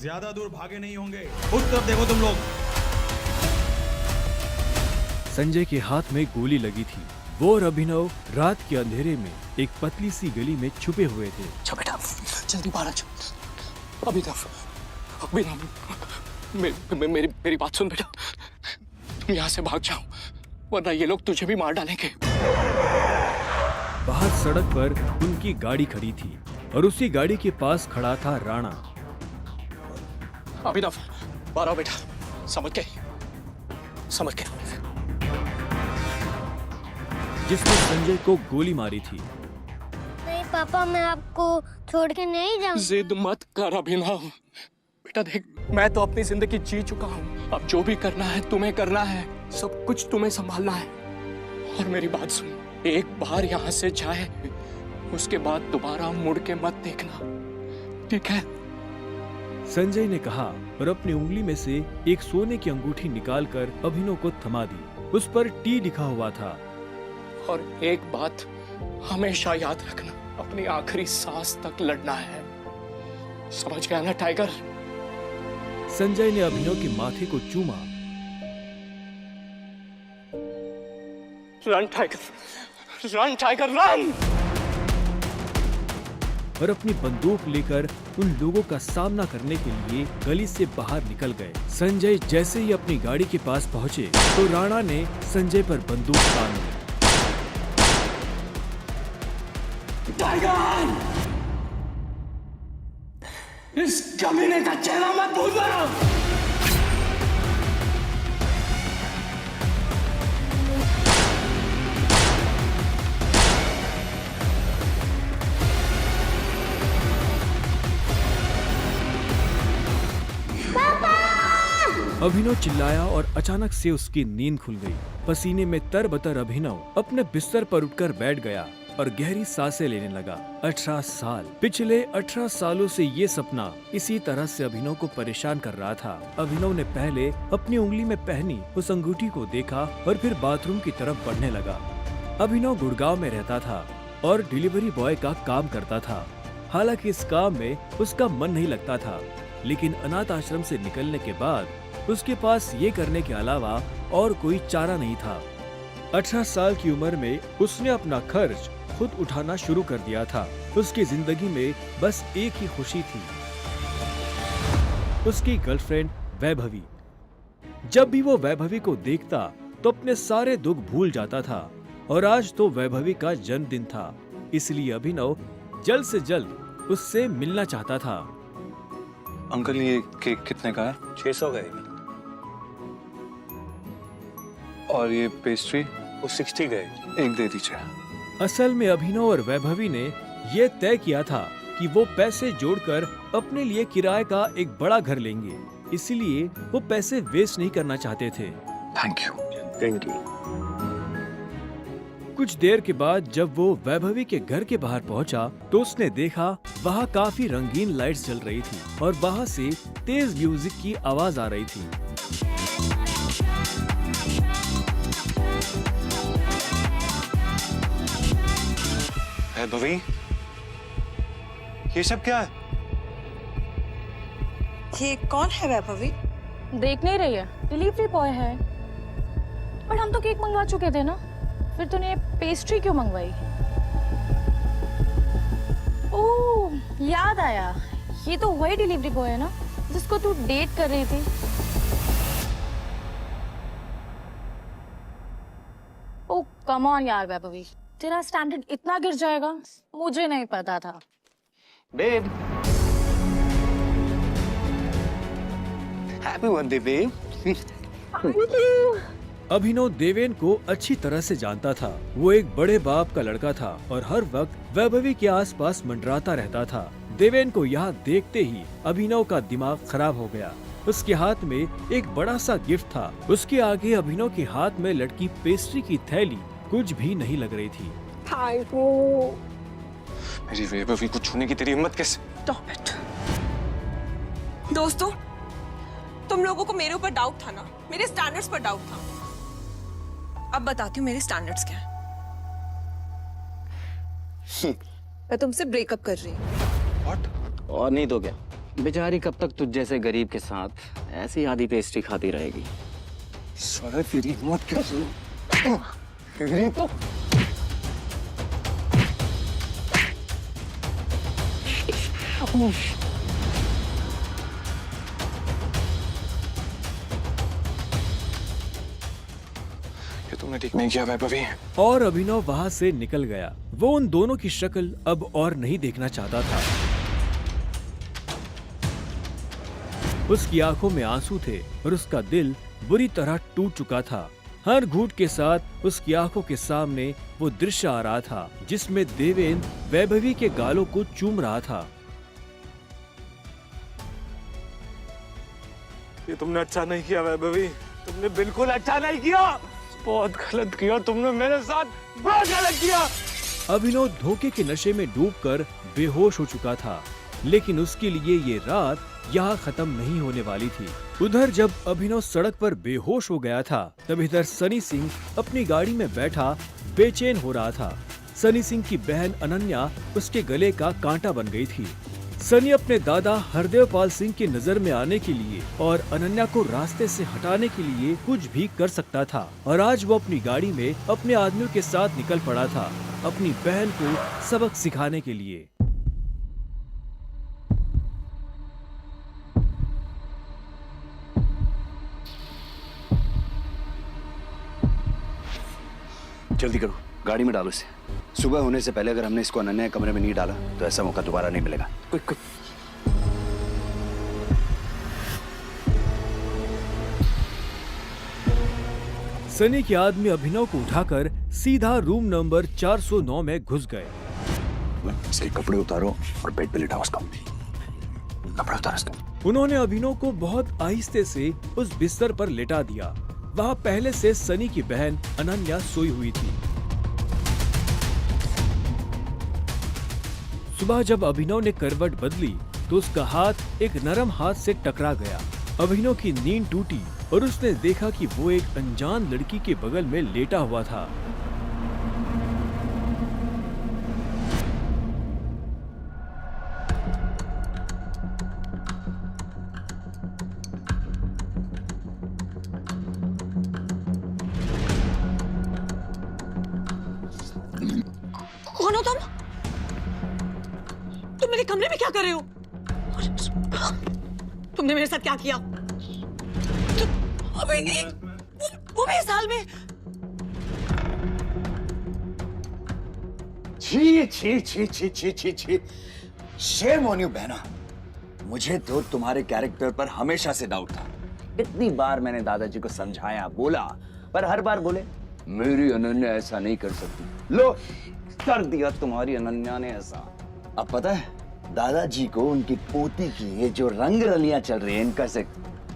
ज्यादा दूर भागे नहीं होंगे। उस तरफ देखो तुम लोग। संजय के हाथ में गोली लगी थी। वो और अभिनव रात के अंधेरे में एक पतली सी गली में छुपे हुए थे। अच्छा बेटा, जल्दी बाहर आ जाओ। अभिनव, मेरी बात सुन बेटा, तुम यहाँ से भाग जाओ, वरना ये लोग तुझे भी मार डालेंगे। बाहर सड़क पर उनकी गाड़ी खड़ी थी और उसी गाड़ी के पास खड़ा था राणा। अभिनव, बाहर आओ बेटा। समझ गए? जिसने संजय को गोली मारी थी। नहीं पापा, मैं आपको छोड़ के नहीं जाऊंगा। जिद मत कर अभिनव। बेटा देख, मैं तो अपनी जिंदगी जी चुका हूँ। अब जो भी करना है तुम्हें करना है, सब कुछ तुम्हें संभालना है। और मेरी बात सुन, एक बार यहाँ से जाए, उसके बाद दोबारा मुड़ के मत देखना, ठीक है? संजय ने कहा और अपनी उंगली में से एक सोने की अंगूठी निकालकर अभिनव को थमा दी। उस पर टी लिखा हुआ था। और एक बात हमेशा याद रखना, अपनी आखिरी सांस तक लड़ना है। समझ गया ना टाइगर? संजय ने अभिनव के माथे को चूमा। Run tiger, run tiger run! और अपनी बंदूक लेकर उन लोगों का सामना करने के लिए गली से बाहर निकल गए। संजय जैसे ही अपनी गाड़ी के पास पहुंचे तो राणा ने संजय पर बंदूक तान दी। टाइगर! इस कमीने का चेहरा मत भूलना! अभिनव चिल्लाया और अचानक से उसकी नींद खुल गई। पसीने में तरबतर अभिनव अपने बिस्तर पर उठकर बैठ गया और गहरी सांसें लेने लगा। 18 साल, पिछले 18 सालों से ये सपना इसी तरह से अभिनव को परेशान कर रहा था। अभिनव ने पहले अपनी उंगली में पहनी उस अंगूठी को देखा और फिर बाथरूम की तरफ बढ़ने लगा। अभिनव गुड़गांव में रहता था और डिलीवरी बॉय का काम करता था। हालांकि इस काम में उसका मन नहीं लगता था, लेकिन अनाथ आश्रम से निकलने के बाद उसके पास ये करने के अलावा और कोई चारा नहीं था। 18 साल की उम्र में उसने अपना खर्च खुद उठाना शुरू कर दिया था। उसकी जिंदगी में बस एक ही खुशी थी, उसकी गर्लफ्रेंड वैभवी। जब भी वो वैभवी को देखता तो अपने सारे दुख भूल जाता था। और आज तो वैभवी का जन्मदिन था, इसलिए अभिनव जल्द से जल्द उससे मिलना चाहता था। अंकल, ये केक कितने का है? 600 गए और ये पेस्ट्री? वो 60 गए। एक दे दीजिए। असल में अभिनव और वैभवी ने ये तय किया था कि वो पैसे जोड़कर अपने लिए किराए का एक बड़ा घर लेंगे, इसीलिए वो पैसे वेस्ट नहीं करना चाहते थे। Thank you. कुछ देर के बाद जब वो वैभवी के घर के बाहर पहुंचा तो उसने देखा वहाँ काफी रंगीन लाइट्स जल रही थी और बाहर से तेज म्यूजिक की आवाज आ रही थी। वैभवी, ये सब क्या है? ये कौन है वैभवी? देख नहीं रही है, डिलीवरी बॉय है। पर हम तो केक मंगवा चुके थे ना, फिर तूने पेस्ट्री क्यों मंगवाई? ओह, याद आया, ये तो वही डिलीवरी बॉय है ना जिसको तू डेट कर रही थी। ओह कम ऑन यार वैभवी, तेरा स्टैंडर्ड इतना गिर जाएगा मुझे नहीं पता था। Babe, happy birthday babe. Abhinav Deven को अच्छी तरह से जानता था। वो एक बड़े बाप का लड़का था और हर वक्त वैभवी के आसपास मंडराता रहता था। देवेन को यहाँ देखते ही अभिनव का दिमाग खराब हो गया। उसके हाथ में एक बड़ा सा गिफ्ट था। उसके आगे अभिनव के हाथ में लटकी पेस्ट्री की थैली कुछ भी नहीं लग रही थी। मेरी वैभवी को छूने की तेरी हिम्मत कैसे? Stop it. दोस्तों, तुम लोगों को मेरे ऊपर डाउट था ना, मेरे स्टैंडर्ड्स पर डाउट था। अब बताती हूँ मेरे स्टैंडर्ड्स क्या है। मैं तुमसे ब्रेकअप कर रही हूँ। What? और नहीं तो क्या, बेचारी कब तक तुझ जैसे गरीब के साथ ऐसी आधी पेस्ट्री खाती रहेगी? साले तेरी हिम्मत कैसे? तेरी तो ये तुमने ठीक नहीं किया वैभवी। और अभिनव वहां से निकल गया। वो उन दोनों की शक्ल अब और नहीं देखना चाहता था। उसकी आंखों में आंसू थे और उसका दिल बुरी तरह टूट चुका था। हर घूंट के साथ उसकी आंखों के सामने वो दृश्य आ रहा था जिसमें देवेंद्र वैभवी के गालों को चूम रहा था। ये तुमने अच्छा नहीं किया वैभवी, तुमने बिल्कुल अच्छा नहीं किया। बहुत गलत किया तुमने मेरे साथ, बहुत गलत किया। अभिनव धोखे के नशे में डूबकर बेहोश हो चुका था, लेकिन उसके लिए ये रात यहाँ खत्म नहीं होने वाली थी। उधर जब अभिनव सड़क पर बेहोश हो गया था, तब इधर सनी सिंह अपनी गाड़ी में बैठा बेचैन हो रहा था। सनी सिंह की बहन अनन्या उसके गले का कांटा बन गई थी। सनी अपने दादा हरदेव पाल सिंह की नजर में आने के लिए और अनन्या को रास्ते से हटाने के लिए कुछ भी कर सकता था, और आज वो अपनी गाड़ी में अपने आदमियों के साथ निकल पड़ा था अपनी बहन को सबक सिखाने के लिए। जल्दी करो, गाड़ी में डालो इसे। सुबह होने से पहले अगर हमने इसको अनन्या के कमरे में नहीं डाला तो ऐसा मौका दोबारा नहीं मिलेगा। Quick quick. सनी के आदमी अभिनव को उठाकर सीधा रूम नंबर 409 में घुस गए। से कपड़े उतारो और बेड पे लिटाओ उसको। कपड़े उतारो उसको। उन्होंने अभिनव को बहुत आहिस्ते से उस बिस्तर पर लेटा दिया। वहाँ पहले से सनी की बहन अनन्या सोई हुई थी। सुबह जब अभिनव ने करवट बदली तो उसका हाथ एक नरम हाथ से टकरा गया। अभिनव की नींद टूटी और उसने देखा कि वो एक अनजान लड़की के बगल में लेटा हुआ था। कौन हो तुम? तुम मेरे कमरे में क्या कर रहे हो? तुमने मेरे साथ क्या किया? अबे वो भी इस हाल में? छी छी छी छी छी छी छी। शेम ऑन यू बहना। मुझे तो तुम्हारे कैरेक्टर पर हमेशा से डाउट था। इतनी बार मैंने दादाजी को समझाया, बोला, पर हर बार बोले मेरी अनन्या ऐसा नहीं कर सकती। लो, कर दिया तुम्हारी अनन्या ने ऐसा। अब पता है दादाजी को उनकी पोती की ये जो रंग रलियां चल रही है, इनका से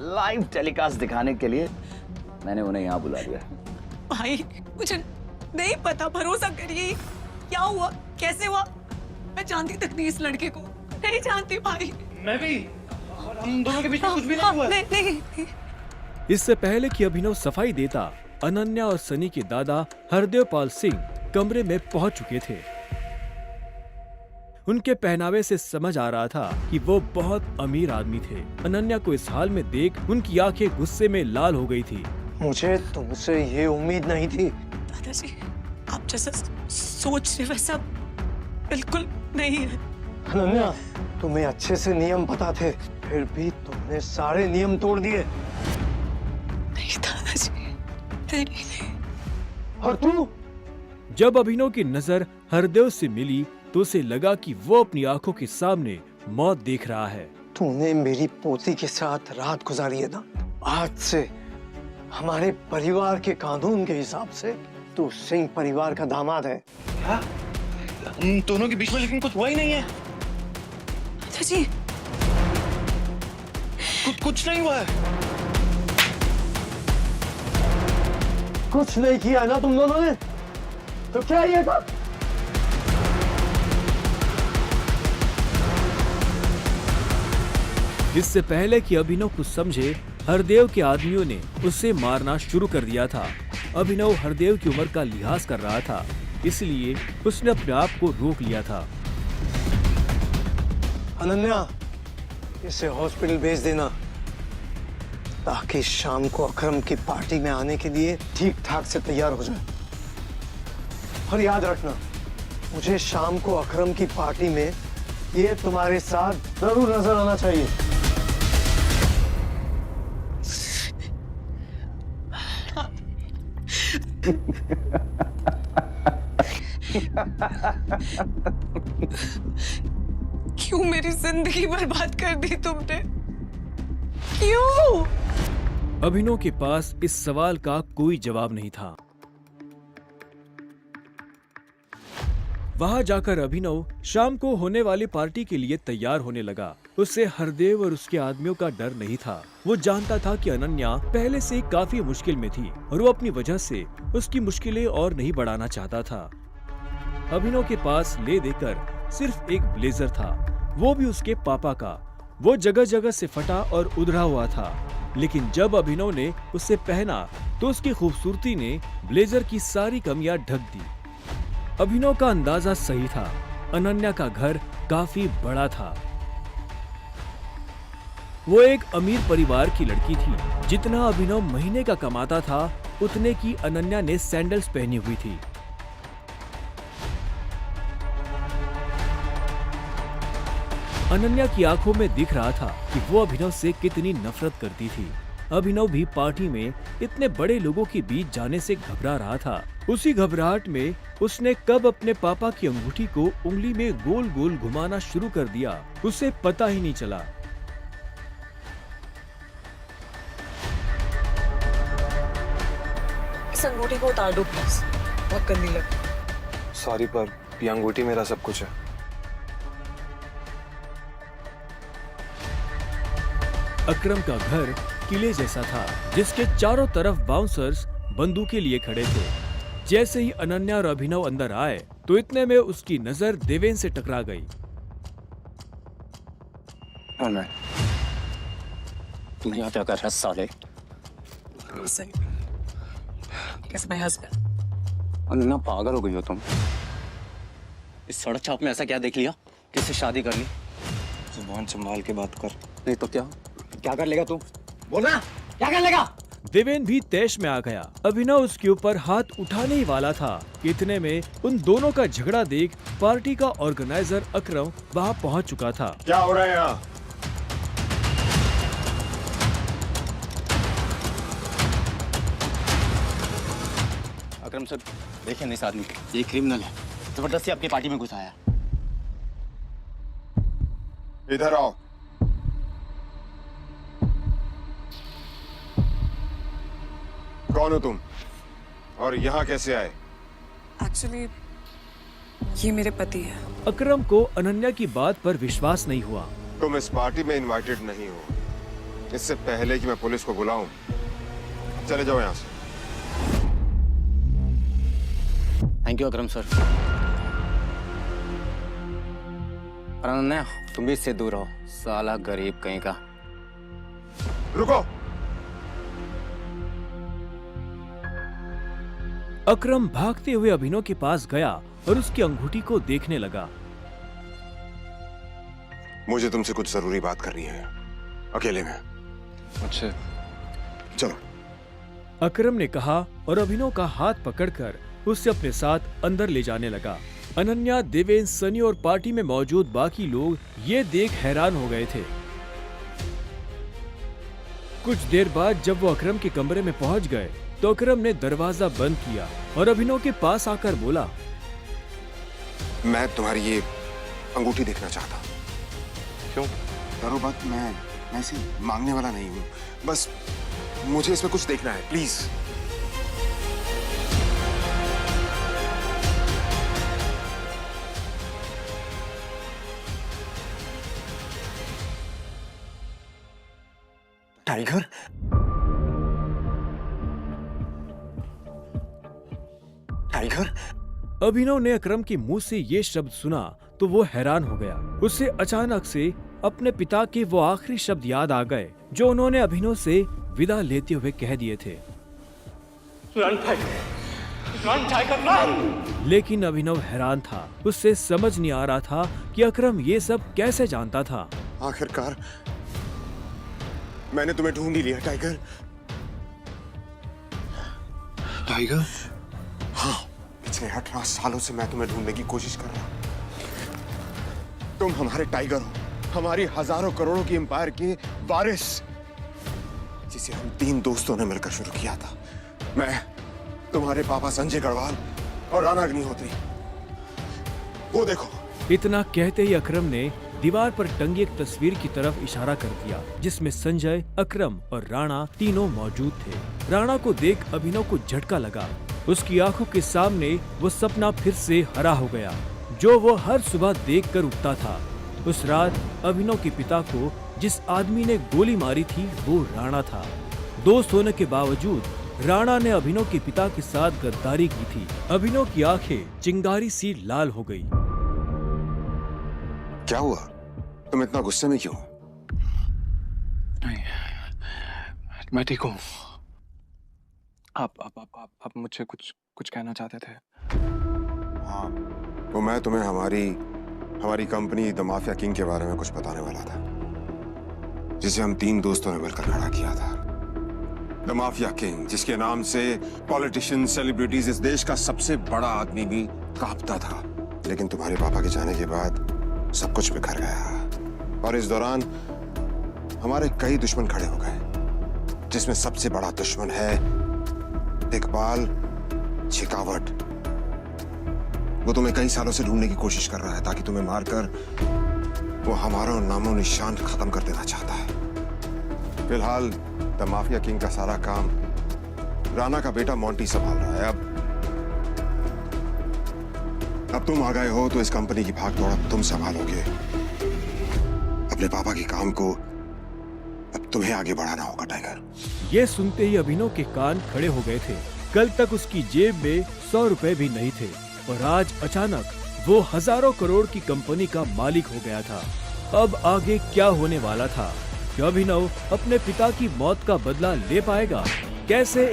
लाइव टेलीकास्ट दिखाने के लिए मैंने उन्हें यहाँ बुला लिया। भाई मुझे नहीं पता, भरोसा करिए। क्या हुआ, कैसे हुआ? मैं जानती तक नहीं इस लड़के को, नहीं जानती भाई। मैं भी, हम दोनों के बीच में कुछ भी नहीं हुआ। नहीं। इससे पहले कि अभिनव सफाई देता, अनन्या और सनी के दादा हरदेव पाल सिंह कमरे में पहुंच चुके थे। उनके पहनावे से समझ आ रहा था कि वो बहुत अमीर आदमी थे। अनन्या को इस हाल में देख उनकी आंखें गुस्से में लाल हो गई थी। मुझे तुमसे ये उम्मीद नहीं थी। दादाजी, आप जैसा सोच रहे वैसा बिल्कुल नहीं है। अनन्या, तुम्हें अच्छे से नियम पता थे, फिर भी तुमने सारे नियम तोड़ दिए। नहीं दादाजी, नहीं। और तू? जब अभिनव की नजर हरदेव से मिली तो उसे लगा कि वो अपनी आंखों के सामने मौत देख रहा है। तूने मेरी पोती के साथ रात गुजारी है ना? आज से हमारे परिवार के कानून के हिसाब से तू सिंह परिवार का दामाद है। क्या? उन दोनों के बीच में लेकिन कुछ हुआ ही नहीं है। दादाजी, कुछ नहीं हुआ है। कुछ नहीं किया ना तुम दोनों ने? तो क्या ये था? इससे पहले कि अभिनव कुछ समझे, हरदेव के आदमियों ने उसे मारना शुरू कर दिया था। अभिनव हरदेव की उम्र का लिहाज कर रहा था, इसलिए उसने अपने आप को रोक लिया था। अनन्या, इसे हॉस्पिटल भेज देना ताकि शाम को अकरम की पार्टी में आने के लिए ठीक ठाक से तैयार हो जाए। और याद रखना, मुझे शाम को अकरम की पार्टी में ये तुम्हारे साथ जरूर नजर आना चाहिए। क्यों मेरी जिंदगी बर्बाद कर दी तुमने? क्यों? अभिनव के पास इस सवाल का कोई जवाब नहीं था। वहां जाकर अभिनव शाम को होने वाली पार्टी के लिए तैयार होने लगा। उससे हरदेव और उसके आदमियों का डर नहीं था। वो जानता था कि अनन्या पहले से काफी मुश्किल में थी और वो अपनी वजह से उसकी मुश्किलें और नहीं बढ़ाना चाहता था। अभिनव के पास ले देकर सिर्फ एक ब्लेजर था, वो भी उसके पापा का। वो जगह जगह से फटा और उधड़ा हुआ था, लेकिन जब अभिनव ने उसे पहना तो उसकी खूबसूरती ने ब्लेजर की सारी कमियां ढक दी। अभिनव का अंदाजा सही था, अनन्या का घर काफी बड़ा था। वो एक अमीर परिवार की लड़की थी। जितना अभिनव महीने का कमाता था उतने की अनन्या ने सैंडल्स पहनी हुई थी। अनन्या की आंखों में दिख रहा था कि वो अभिनव से कितनी नफरत करती थी। अभिनव भी पार्टी में इतने बड़े लोगों के बीच जाने से घबरा रहा था। उसी घबराहट में उसने कब अपने पापा की अंगूठी को उंगली में गोल गोल घुमाना शुरू कर दिया, उसे पता ही नहीं चला। इस अंगूठी को उतार दो प्लीज, बहुत गंदी लगी। सॉरी पर ये अंगूठी मेरा सब कुछ है। अकरम का घर किले जैसा था, जिसके चारों तरफ बाउंसर्स बंदूकें लिए खड़े थे। जैसे ही अनन्या और अभिनव अंदर आए तो इतने में उसकी नजर देवेन से टकरा गई। तुम यहाँ क्या कर रहा है साले? Kiss my husband. अनन्या पागल हो गई हो तुम? इस सड़क छाप में ऐसा क्या देख लिया? किससे शादी कर ली? जुबान संभाल के बात कर। नहीं तो क्या? क्या कर लेगा तू? बोलना, क्या कर लेगा? देवेन भी तैश में आ गया। अभिनव उसके ऊपर हाथ उठाने ही वाला था कि इतने में उन दोनों का झगड़ा देख पार्टी का ऑर्गेनाइजर अकरम वहां पहुंच चुका था। क्या हो रहा है यहाँ? अकरम सर, देखिए इस आदमी, ये क्रिमिनल है, जबरदस्ती आपकी पार्टी में घुसाया। इधर आओ। कौन हो तुम और यहाँ कैसे आए? एक्चुअली ये मेरे पति है। अकरम को अनन्या की बात पर विश्वास नहीं हुआ। तुम इस पार्टी में इनवाइटेड नहीं हो। इससे पहले कि मैं पुलिस को बुलाऊं, चले जाओ यहाँ से। Thank you Akram sir. और अनन्या, तुम भी इससे दूर रहो, साला गरीब कहीं का। रुको। अकरम भागते हुए अभिनव के पास गया और उसकी अंगूठी को देखने लगा। मुझे तुमसे कुछ जरूरी बात करनी है, अकेले में। अच्छा, चलो। अकरम ने कहा और अभिनव का हाथ पकड़कर उसे अपने साथ अंदर ले जाने लगा। अनन्या, देवेन, सनी और पार्टी में मौजूद बाकी लोग ये देख हैरान हो गए थे। कुछ देर बाद जब वो अकरम के कमरे में पहुंच गए तो अकरम ने दरवाजा बंद किया और अभिनव के पास आकर बोला, मैं तुम्हारी ये अंगूठी देखना चाहता हूँ। क्यों? करो बात, मैं ऐसे मांगने वाला नहीं हूँ, बस मुझे इसमें कुछ देखना है, प्लीज। टाइगर? टाइगर? अभिनव ने अकरम के मुंह से ये शब्द सुना तो वो हैरान हो गया। उसे अचानक से अपने पिता के वो आखिरी शब्द याद आ गए जो उन्होंने अभिनव से विदा लेते हुए कह दिए थे। लेकिन अभिनव हैरान था, उससे समझ नहीं आ रहा था कि अकरम ये सब कैसे जानता था। आखिरकार मैंने तुम्हें ढूंढ ही लिया टाइगर। टाइगर? हाँ, पिछले 18 सालों से मैं तुम्हें ढूंढने की कोशिश कर रहा हूं। तुम हमारे टाइगर हो, हमारी हजारों करोड़ों की एम्पायर के वारिस, जिसे हम 3 दोस्तों ने मिलकर शुरू किया था। मैं, तुम्हारे पापा संजय गढ़वाल और राणा अग्निहोत्री। वो देखो। इतना कहते ही अकरम ने दीवार पर टंगी एक तस्वीर की तरफ इशारा कर दिया, जिसमें संजय, अकरम और राणा तीनों मौजूद थे। राणा को देख अभिनव को झटका लगा। उसकी आंखों के सामने वो सपना फिर से हरा हो गया, जो वो हर सुबह देखकर उठता था। उस रात अभिनव के पिता को जिस आदमी ने गोली मारी थी वो राणा था। दोस्त होने के बावजूद राणा ने अभिनव के पिता के साथ गद्दारी की थी। अभिनव की आंखें चिंगारी सी लाल हो गई। क्या हुआ? तुम इतना गुस्से में क्यों? नहीं, मैं ठीक हूँ। आप मुझसे कुछ कहना चाहते थे? हाँ, तो मैं तुम्हें हमारी कंपनी द माफिया किंग के बारे में कुछ बताने वाला था, जिसे हम 3 दोस्तों ने मिलकर खड़ा किया था। द माफिया किंग, जिसके नाम से पॉलिटिशियन, सेलिब्रिटीज, इस देश का सबसे बड़ा आदमी भी कांपता था। लेकिन तुम्हारे पापा के जाने के बाद सब कुछ बिखर गया, और इस दौरान हमारे कई दुश्मन खड़े हो गए, जिसमें सबसे बड़ा दुश्मन है इकबाल शेखावत। वो तुम्हें कई सालों से ढूंढने की कोशिश कर रहा है, ताकि तुम्हें मारकर वो हमारा नामो निशान खत्म कर देना चाहता है। फिलहाल द माफिया किंग का सारा काम राणा का बेटा मोंटी संभाल रहा है। अब तुम आ गए हो तो इस कंपनी की भाग दौड़ अब तुम संभालोगे। अपने पापा के काम को अब तुम्हें आगे बढ़ाना होगा टाइगर। ये सुनते ही अभिनव के कान खड़े हो गए थे। कल तक उसकी जेब में 100 रुपए भी नहीं थे, और आज अचानक वो हजारों करोड़ की कंपनी का मालिक हो गया था। अब आगे क्या होने वाला था? क्या अभिनव अपने पिता की मौत का बदला ले पाएगा? कैसे